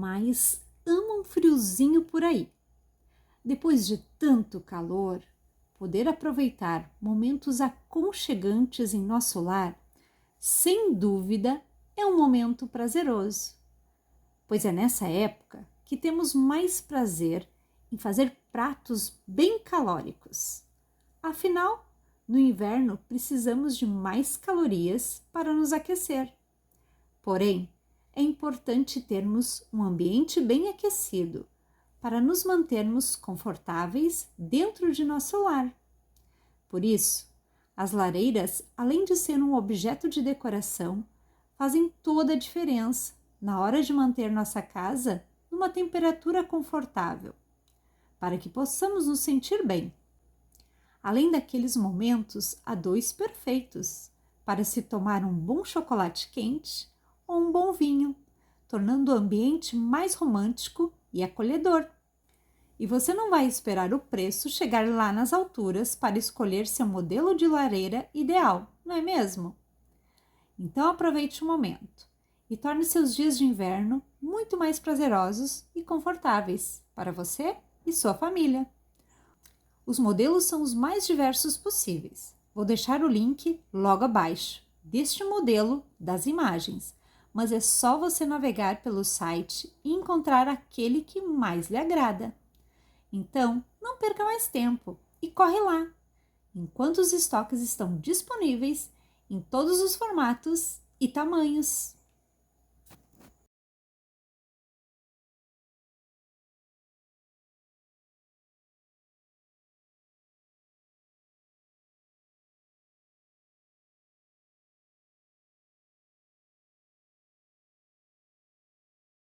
mais ama um friozinho por aí. Depois de tanto calor, poder aproveitar momentos aconchegantes em nosso lar, sem dúvida, é um momento prazeroso, pois é nessa época que temos mais prazer em fazer pratos bem calóricos. Afinal, no inverno precisamos de mais calorias para nos aquecer. Porém, é importante termos um ambiente bem aquecido para nos mantermos confortáveis dentro de nosso lar. Por isso, as lareiras, além de ser um objeto de decoração, fazem toda a diferença na hora de manter nossa casa numa temperatura confortável, para que possamos nos sentir bem. Além daqueles momentos a dois perfeitos para se tomar um bom chocolate quente ou um bom vinho, tornando o ambiente mais romântico e acolhedor. E você não vai esperar o preço chegar lá nas alturas para escolher seu modelo de lareira ideal, não é mesmo? Então aproveite o momento e torne seus dias de inverno muito mais prazerosos e confortáveis para você e sua família. Os modelos são os mais diversos possíveis. Vou deixar o link logo abaixo deste modelo das imagens, mas é só você navegar pelo site e encontrar aquele que mais lhe agrada. Então, não perca mais tempo e corre lá, enquanto os estoques estão disponíveis em todos os formatos e tamanhos.